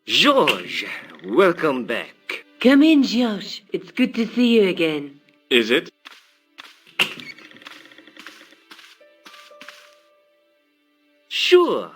George, welcome back. Come in, George. It's good to see you again. Is it? Sure.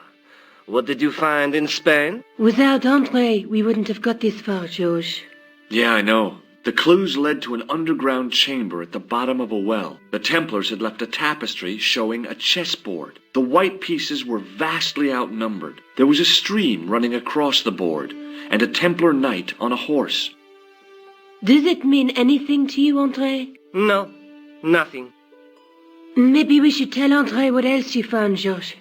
What did you find in Spain? Without Andre, we wouldn't have got this far, George. Yeah, I know. The clues led to an underground chamber at the bottom of a well. The Templars had left a tapestry showing a chessboard. The white pieces were vastly outnumbered. There was a stream running across the board, and a Templar knight on a horse. Does it mean anything to you, Andre? No, nothing. Maybe we should tell Andre what else you found, George.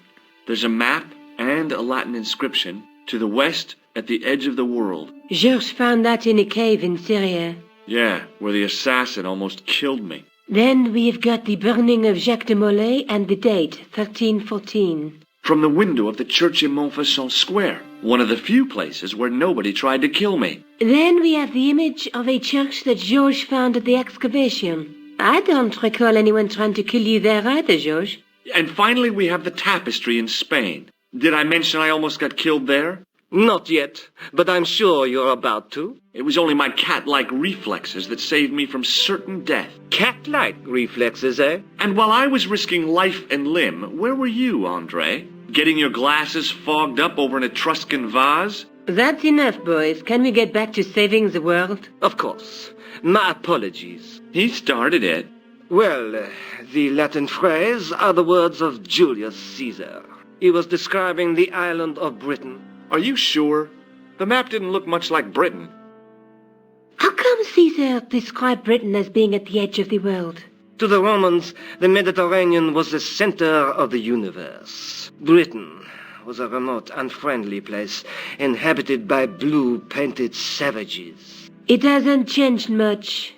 There's a map and a Latin inscription to the west at the edge of the world. George found that in a cave in Syria. Yeah, where the assassin almost killed me. Then we've got the burning of Jacques de Molay and the date, 1314. From the window of the church in Montfaucon Square, one of the few places where nobody tried to kill me. Then we have the image of a church that George found at the excavation. I don't recall anyone trying to kill you there either, George. And finally we have the tapestry in Spain. Did I mention I almost got killed there? Not yet, but I'm sure you're about to. It was only my cat-like reflexes that saved me from certain death. Cat-like reflexes, eh? And while I was risking life and limb, where were you, Andre? Getting your glasses fogged up over an Etruscan vase? That's enough, boys. Can we get back to saving the world? Of course. My apologies. He started it. Well, the Latin phrase are the words of Julius Caesar. He was describing the island of Britain. Are you sure? The map didn't look much like Britain. How come Caesar described Britain as being at the edge of the world? To the Romans, the Mediterranean was the center of the universe. Britain was a remote, unfriendly place, inhabited by blue-painted savages. It hasn't changed much.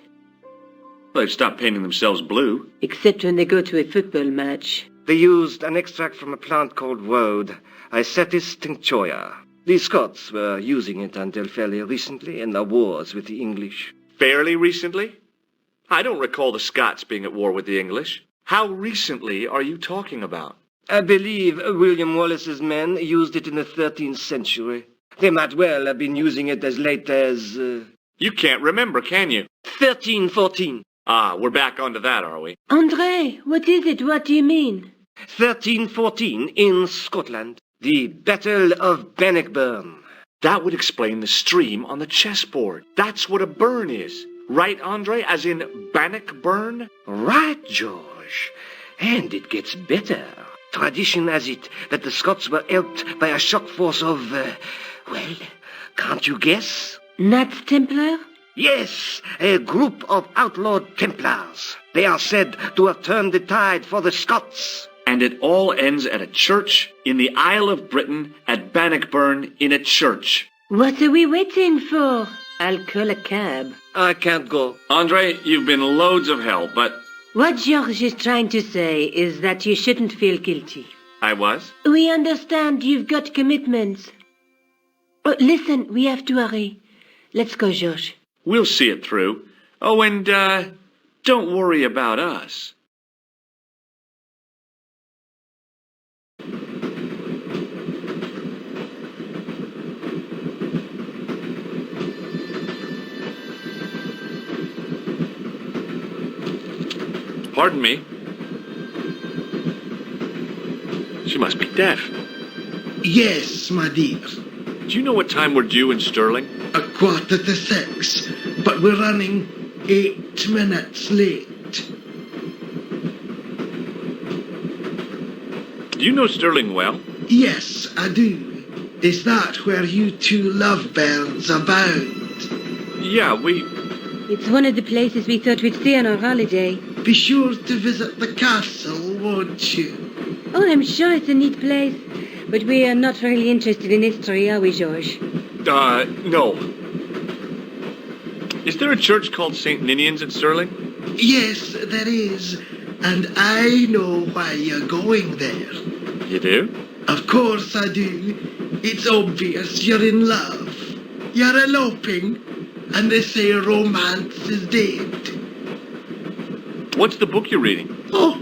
They've stopped painting themselves blue. Except when they go to a football match. They used an extract from a plant called woad, Isetis tinctoria. The Scots were using it until fairly recently in their wars with the English. Fairly recently? I don't recall the Scots being at war with the English. How recently are you talking about? I believe William Wallace's men used it in the 13th century. They might well have been using it as late as... You can't remember, can you? 1314. Ah, we're back onto that, are we? Andre, what is it? What do you mean? 1314 in Scotland. The Battle of Bannockburn. That would explain the stream on the chessboard. That's what a burn is. Right, Andre? As in Bannockburn? Right, George. And it gets better. Tradition has it that the Scots were helped by a shock force of, well, can't you guess? Knights Templar? Yes, a group of outlawed Templars. They are said to have turned the tide for the Scots. And it all ends at a church in the Isle of Britain at Bannockburn in a church. What are we waiting for? I'll call a cab. I can't go. Andre, you've been loads of help, but... What George is trying to say is that you shouldn't feel guilty. I was? We understand you've got commitments. Oh, listen, we have to hurry. Let's go, George. We'll see it through. Oh, and, don't worry about us. Pardon me. She must be deaf. Yes, my dear. Do you know what time we're due in Stirling? 6:15, but we're running 8 minutes late. Do you know Stirling well? Yes, I do. Is that where you two lovebirds abound? Yeah, It's one of the places we thought we'd see on our holiday. Be sure to visit the castle, won't you? Oh, I'm sure it's a neat place. But we are not really interested in history, are we, George? No. Is there a church called St. Ninian's at Stirling? Yes, there is. And I know why you're going there. You do? Of course I do. It's obvious you're in love. You're eloping. And they say romance is dead. What's the book you're reading? Oh,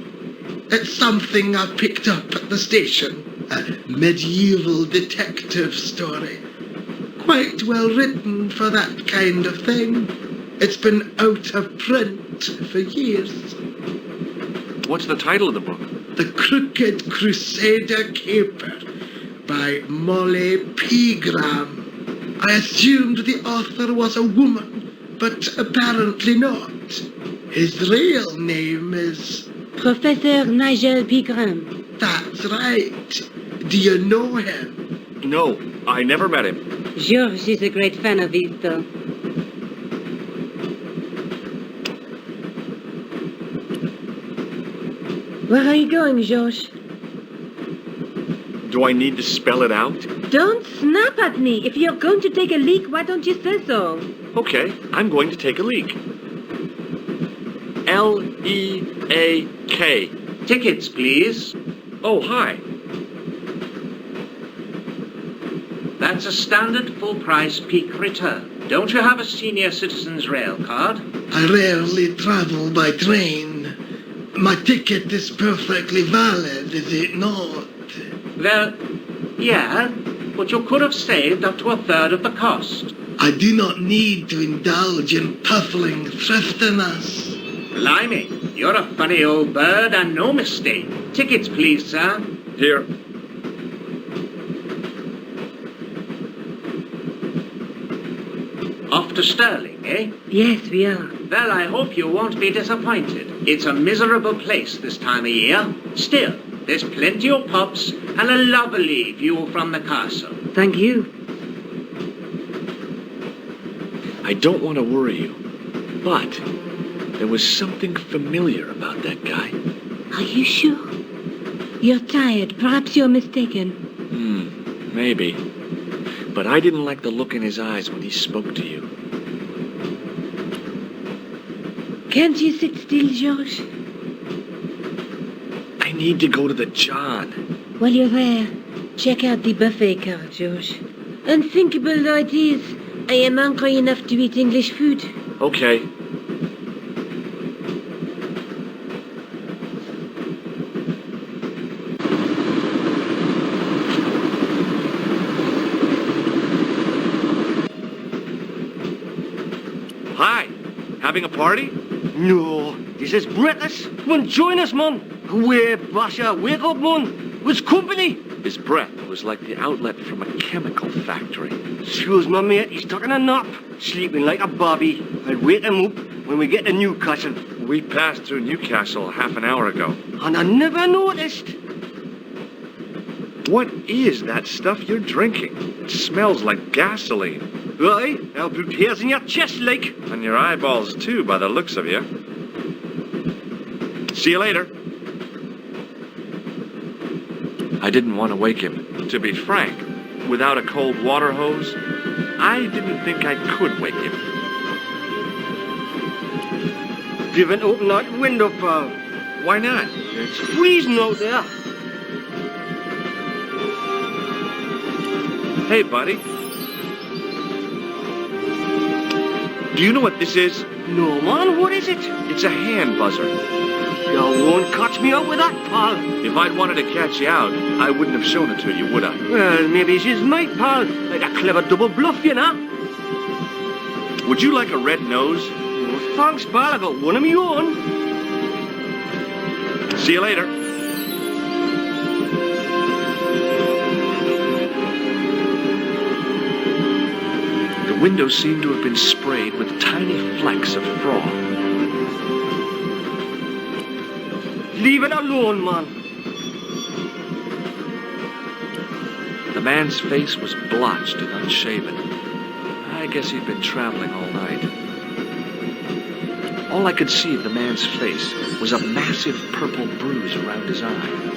it's something I picked up at the station. A medieval detective story. quite well written for that kind of thing. It's been out of print for years. What's the title of the book? The Crooked Crusader Caper by Molly Pegram. I assumed the author was a woman, but apparently not. His real name is... Professor Nigel Pegram. That's right. Do you know him? No, I never met him. George is a great fan of his, though. Where are you going, George? Do I need to spell it out? Don't snap at me. If you're going to take a leak, why don't you say so? Okay, I'm going to take a leak. L-E-A-K. Tickets, please. Oh, hi. That's a standard full-price peak return. Don't you have a senior citizen's rail card? I rarely travel by train. My ticket is perfectly valid, is it not? Well, yeah, but you could have saved up to a third of the cost. I do not need to indulge in puffling thriftiness. Blimey, you're a funny old bird and no mistake. Tickets, please, sir. Here. Off to Stirling, eh? Yes, we are. Well, I hope you won't be disappointed. It's a miserable place this time of year. Still, there's plenty of pubs and a lovely view from the castle. Thank you. I don't want to worry you, but there was something familiar about that guy. Are you sure? You're tired. Perhaps you're mistaken. Maybe. But I didn't like the look in his eyes when he spoke to you. Can't you sit still, George? I need to go to the John. While you're there, check out the buffet car, George. Unthinkable though it is, I am hungry enough to eat English food. Okay. Hi. Having a party? No, this is breakfast. Come on, join us, man. Away, Basha, wake up, man. It's company. His breath was like the outlet from a chemical factory. Excuse me, mate, he's taking a nap. Sleeping like a bobby. I'll wake him up when we get to Newcastle. We passed through Newcastle half an hour ago. And I never noticed. What is that stuff you're drinking? It smells like gasoline. Right, I'll put hairs in your chest, like. And your eyeballs, too, by the looks of you. See you later. I didn't want to wake him. To be frank, without a cold water hose, I didn't think I could wake him. Given open that window, pal. Why not? It's freezing out there. Hey, buddy. Do you know what this is? No, man, what is it? It's a hand buzzer. You won't catch me out with that, pal. If I'd wanted to catch you out, I wouldn't have shown it to you, would I? Well, maybe she's my pal. Like a clever double bluff, you know? Would you like a red nose? Oh, thanks, pal. I got one of my own. See you later. The windows seemed to have been sprayed with tiny flecks of froth. Leave it alone, man. The man's face was blotched and unshaven. I guess he'd been traveling all night. All I could see of the man's face was a massive purple bruise around his eye.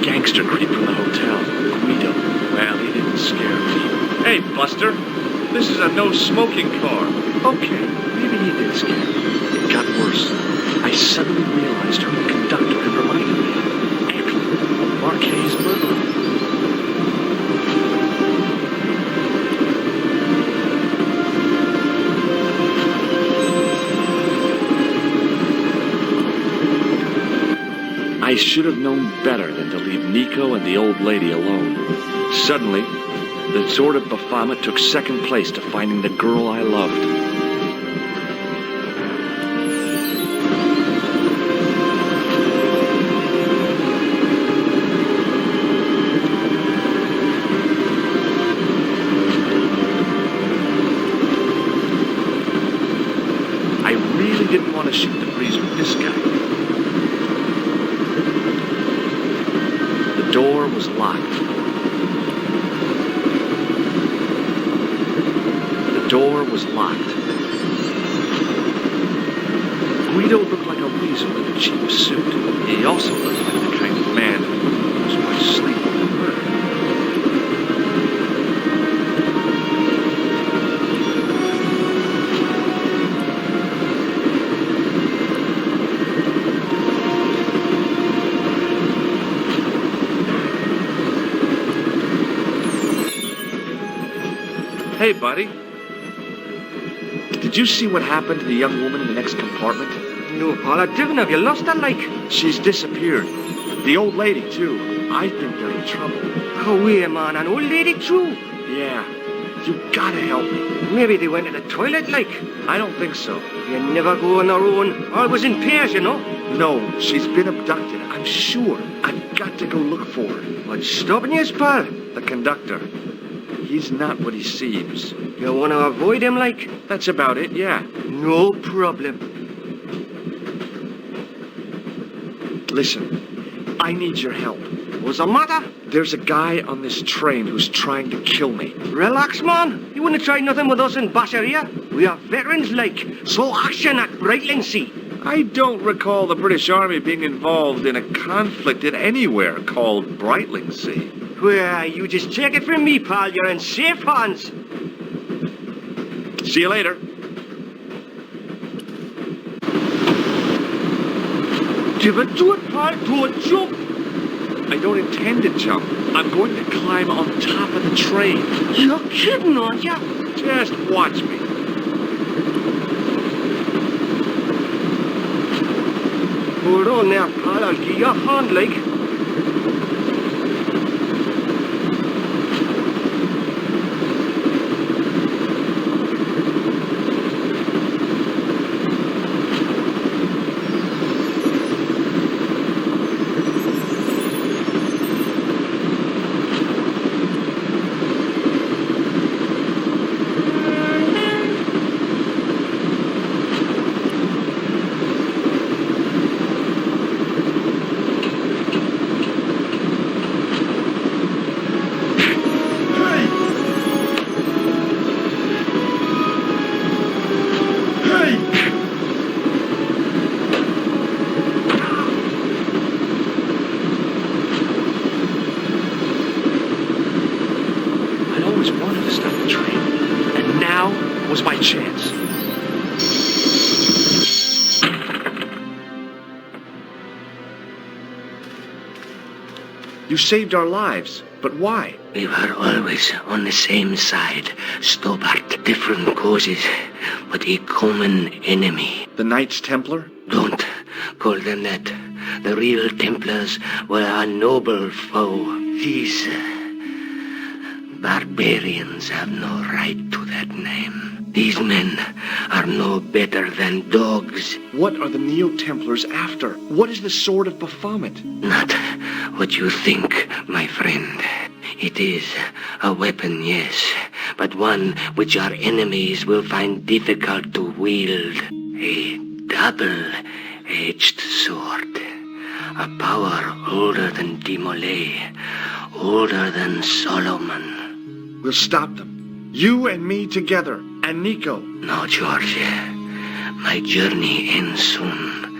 Gangster creep from the hotel, Guido. Well, he didn't scare me. Hey, Buster, this is a no-smoking car. Okay, maybe he did scare me. It got worse Templars. I suddenly realized who the conductor had reminded me of. Eklund, Marquet's murderer. I should have known better than to leave Nico and the old lady alone. Suddenly, the Sword of Baphomet took second place to finding the girl I loved. I really didn't want to shoot the breeze with this guy. The door was locked. The door was locked. Guido looked like a weasel in a cheap suit. He also looked like the kind of man who's going to sleep with a murder. Hey, buddy. Did you see what happened to the young woman in the next compartment? No, Paul, I didn't. Have you lost her, like? She's disappeared. The old lady, too. I think they're in trouble. Oh, yeah, man. An old lady, too. Yeah. You gotta help me. Maybe they went to the toilet, like. I don't think so. You never go on their own. Always in pairs, you know. No, she's been abducted. I'm sure. I've got to go look for her. What's stopping you, pal? The conductor. He's not what he seems. You want to avoid him, like? That's about it, yeah. No problem. Listen, I need your help. What's the matter? There's a guy on this train who's trying to kill me. Relax, man. You wouldn't try nothing with us in Basharia. We are veterans, like. Slow action at Brightling Sea. I don't recall the British Army being involved in a conflict in anywhere called Brightling Sea. Well, you just take it from me, pal. You're in safe hands. See you later. Do it, pal. Don't jump. I don't intend to jump. I'm going to climb on top of the train. You're kidding, aren't you? Just watch me. Hold on there, pal. I'll give you a hand, like. Was my chance. You saved our lives, but why? We were always on the same side, Stobart, different causes, but a common enemy. The Knights Templar? Don't call them that. The real Templars were a noble foe. These barbarians have no right to that name. These men are no better than dogs. What are the Neo-Templars after? What is the Sword of Baphomet? Not what you think, my friend. It is a weapon, yes, but one which our enemies will find difficult to wield. A double-edged sword. A power older than Dimolay, older than Solomon. We'll stop them. You and me together, and Nico. No, George. My journey ends soon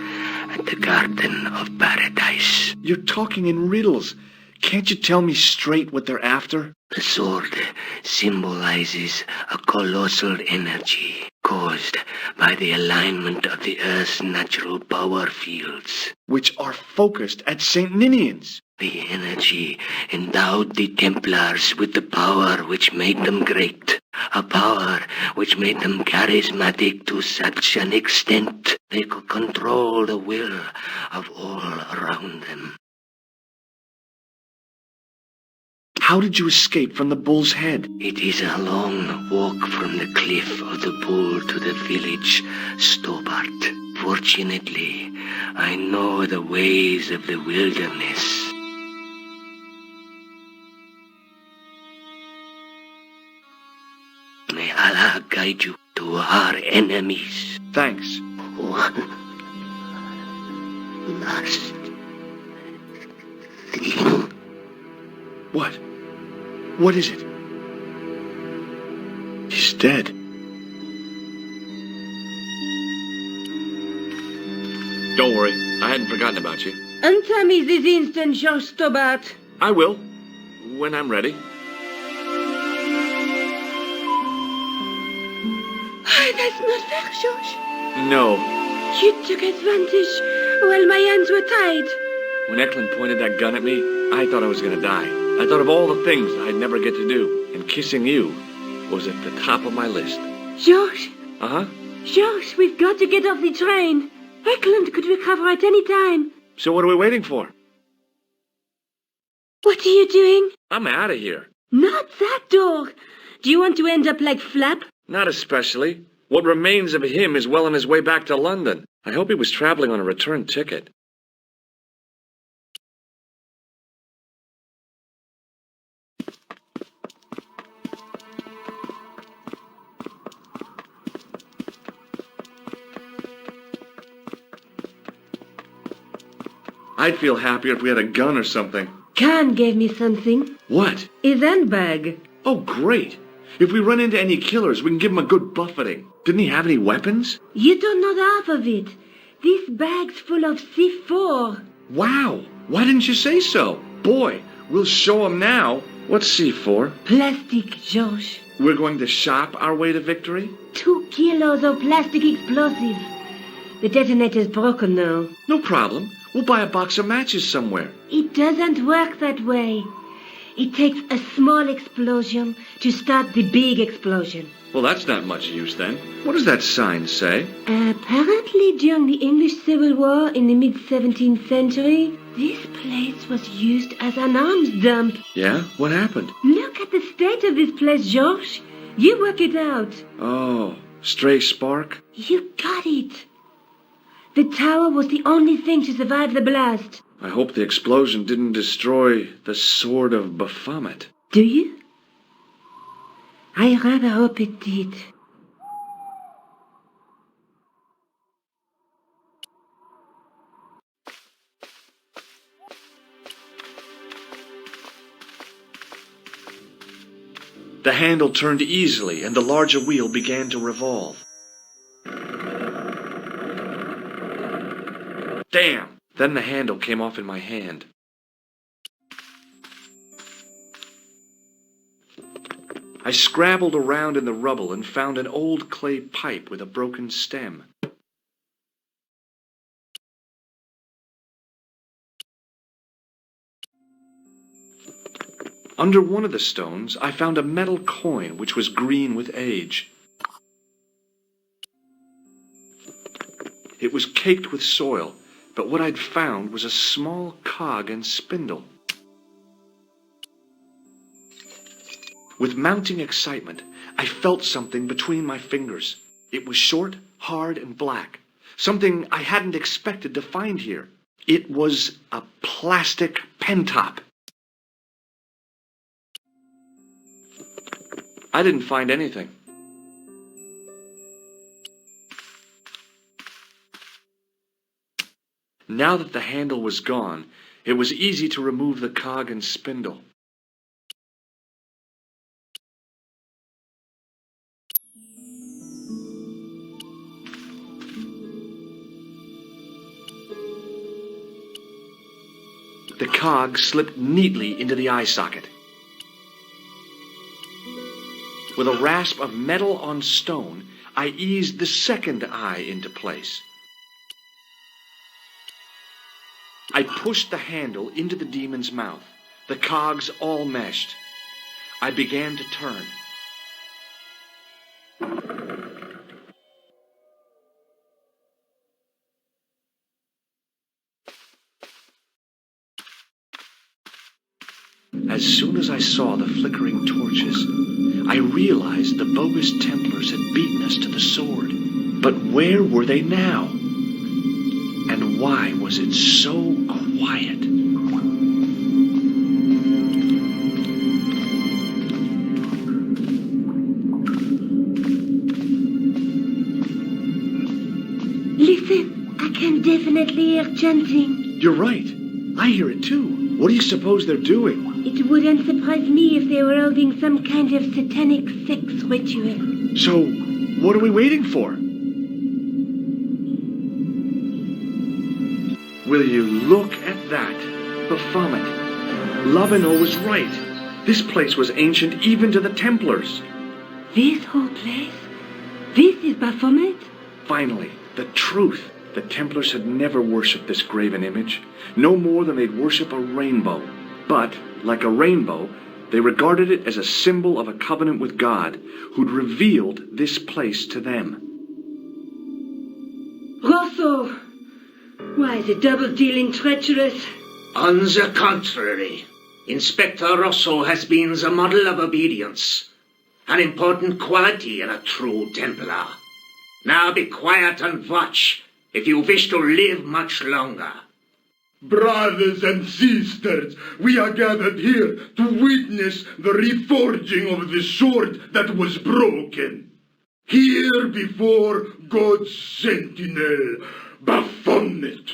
at the Garden of Paradise. You're talking in riddles. Can't you tell me straight what they're after? The sword symbolizes a colossal energy caused by the alignment of the Earth's natural power fields. Which are focused at St. Ninian's. The energy endowed the Templars with the power which made them great, a power which made them charismatic to such an extent they could control the will of all around them. How did you escape from the Bull's Head? It is a long walk from the cliff of the Bull to the village Stobart. Fortunately, I know the ways of the wilderness. May Allah guide you to our enemies. Thanks. One last thing. What? What is it? He's dead. Don't worry. I hadn't forgotten about you. Untie me this instant, George Stobart. I will. When I'm ready. That's not fair, George. No. You took advantage while my hands were tied. When Eklund pointed that gun at me, I thought I was going to die. I thought of all the things I'd never get to do, and kissing you was at the top of my list. George, Uh-huh. George, we've got to get off the train. Eklund could recover at any time. So what are we waiting for? What are you doing? I'm out of here. Not that door. Do you want to end up like Flap? Not especially. What remains of him is well on his way back to London. I hope he was traveling on a return ticket. I'd feel happier if we had a gun or something. Khan gave me something. What? A handbag. Oh, great. If we run into any killers, we can give them a good buffeting. Didn't he have any weapons? You don't know the half of it. This bag's full of C4. Wow. Why didn't you say so? Boy, we'll show him now. What's C4? Plastic, George. We're going to shop our way to victory? 2 kilos of plastic explosive. The detonator's broken now. No problem. We'll buy a box of matches somewhere. It doesn't work that way. It takes a small explosion to start the big explosion. Well, that's not much use then. What does that sign say? Apparently, during the English Civil War in the mid-17th century, this place was used as an arms dump. Yeah? What happened? Look at the state of this place, George. You work it out. Oh, stray spark? You got it. The tower was the only thing to survive the blast. I hope the explosion didn't destroy the Sword of Baphomet. Do you? I rather hope it did. The handle turned easily, and the larger wheel began to revolve. Damn! Then the handle came off in my hand. I scrabbled around in the rubble and found an old clay pipe with a broken stem. Under one of the stones, I found a metal coin which was green with age. It was caked with soil, but what I'd found was a small cog and spindle. With mounting excitement, I felt something between my fingers. It was short, hard, and black. Something I hadn't expected to find here. It was a plastic pentop. I didn't find anything. Now that the handle was gone, it was easy to remove the cog and spindle. The cog slipped neatly into the eye socket. With a rasp of metal on stone, I eased the second eye into place. I pushed the handle into the demon's mouth. The cogs all meshed. I began to turn. As soon as I saw the flickering torches, I realized the bogus Templars had beaten us to the sword. But where were they now? And why was it so quiet? Listen, I can definitely hear chanting. You're right. I hear it too. What do you suppose they're doing? It wouldn't surprise me if they were holding some kind of satanic sex ritual. So, what are we waiting for? Will you look at that? Baphomet. Lavino was right. This place was ancient even to the Templars. This whole place? This is Baphomet? Finally, the truth. The Templars had never worshipped this graven image, no more than they'd worship a rainbow. But, like a rainbow, they regarded it as a symbol of a covenant with God, who'd revealed this place to them. Rosso! Why, the double-dealing treacherous? On the contrary, Inspector Rosso has been the model of obedience, an important quality in a true Templar. Now be quiet and watch, if you wish to live much longer. Brothers and sisters, we are gathered here to witness the reforging of the sword that was broken. Here before God's sentinel, Baphomet,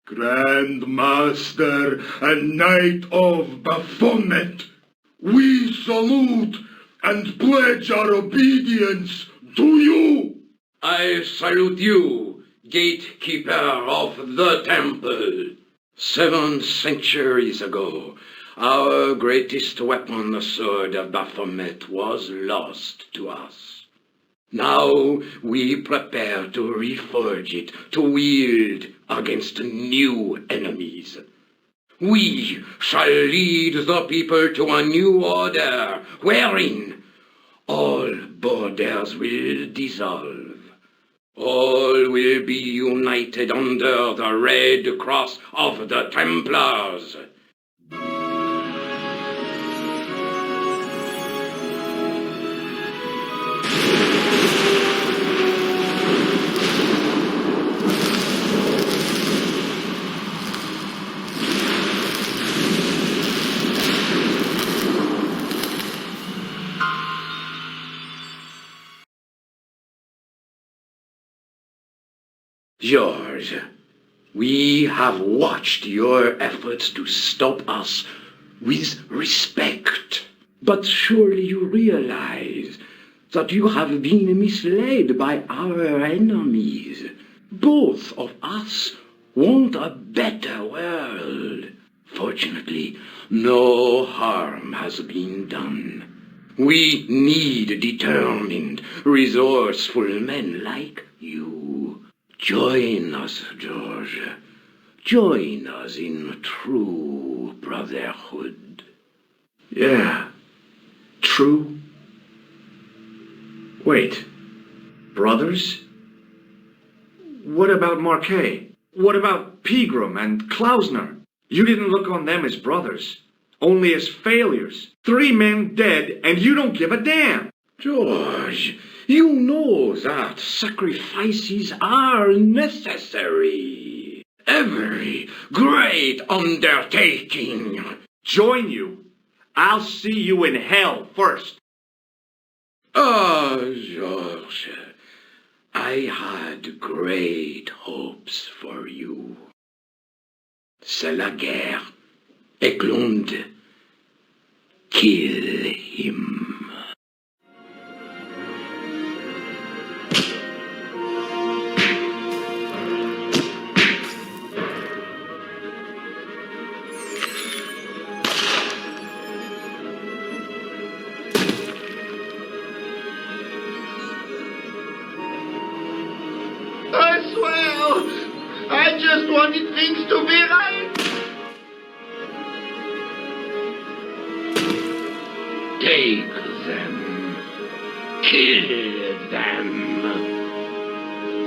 Grand Master and Knight of Baphomet, we salute and pledge our obedience to you. I salute you, gatekeeper of the temple. 7 centuries ago, our greatest weapon, the sword of Baphomet, was lost to us. Now we prepare to reforge it, to wield against new enemies. We shall lead the people to a new order, wherein all borders will dissolve. All will be united under the red cross of the Templars. George, we have watched your efforts to stop us with respect. But surely you realize that you have been misled by our enemies. Both of us want a better world. Fortunately, no harm has been done. We need determined, resourceful men like you. Join us, George. Join us in true brotherhood. Yeah. True. Wait. Brothers? What about Marquet? What about Pegram and Klausner? You didn't look on them as brothers, only as failures. 3 men dead, and you don't give a damn. George, you know that sacrifices are necessary. Every great undertaking. Join you? I'll see you in hell first. Ah, George, I had great hopes for you. C'est la guerre. Eklund, kill him. just wanted things to be right. Take them. Kill them.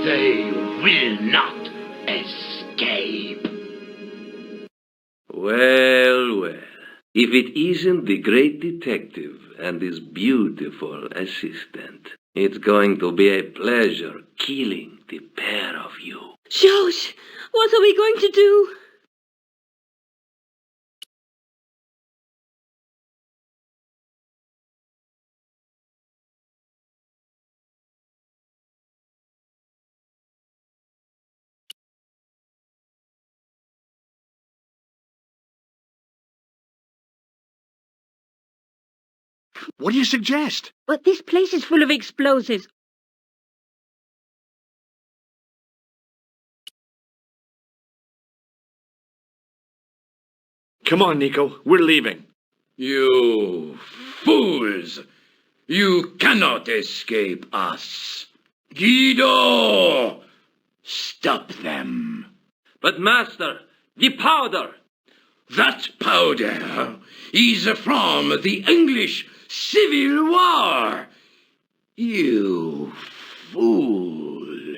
They will not escape. Well, well. If it isn't the great detective and his beautiful assistant, it's going to be a pleasure killing the pair of you. George, what are we going to do? What do you suggest? But this place is full of explosives. Come on, Nico. We're leaving. You fools! You cannot escape us. Guido! Stop them. But master, the powder! That powder is from the English Civil War. You fool.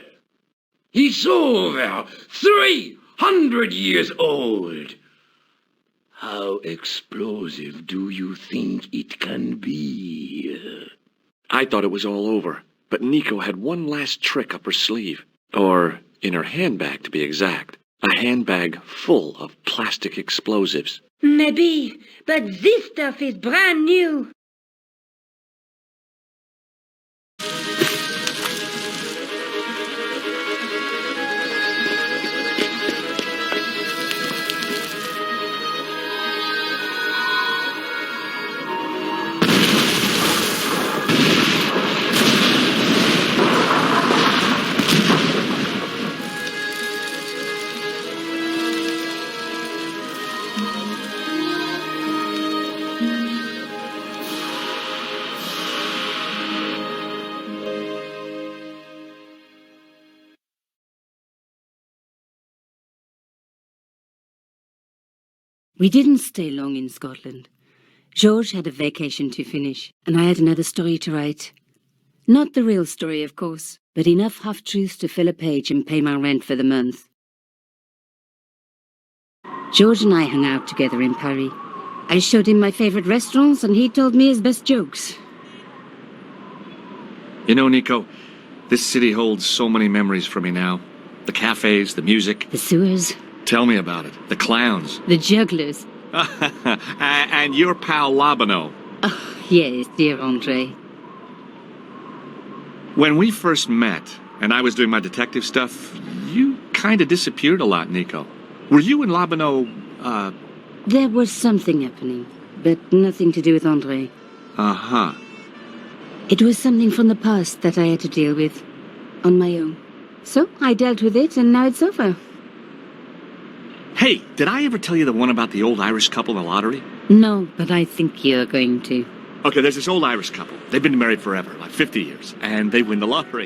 It's over 300 years old. How explosive do you think it can be? I thought it was all over, but Nico had one last trick up her sleeve. Or in her handbag, to be exact. A handbag full of plastic explosives. Maybe, but this stuff is brand new. We didn't stay long in Scotland. George had a vacation to finish, and I had another story to write. Not the real story, of course, but enough half-truths to fill a page and pay my rent for the month. George and I hung out together in Paris. I showed him my favourite restaurants, and he told me his best jokes. You know, Nico, this city holds so many memories for me now. The cafes, the music. The sewers. Tell me about it. The clowns. The jugglers. And your pal Labano. Oh, yes, dear Andre. When we first met, and I was doing my detective stuff, you kind of disappeared a lot, Nico. Were you and Labano, There was something happening, but nothing to do with Andre. Uh-huh. It was something from the past that I had to deal with, on my own. So I dealt with it, and now it's over. Hey, did I ever tell you the one about the old Irish couple in the lottery? No, but I think you're going to. Okay, there's this old Irish couple. They've been married forever, like 50 years, and they win the lottery.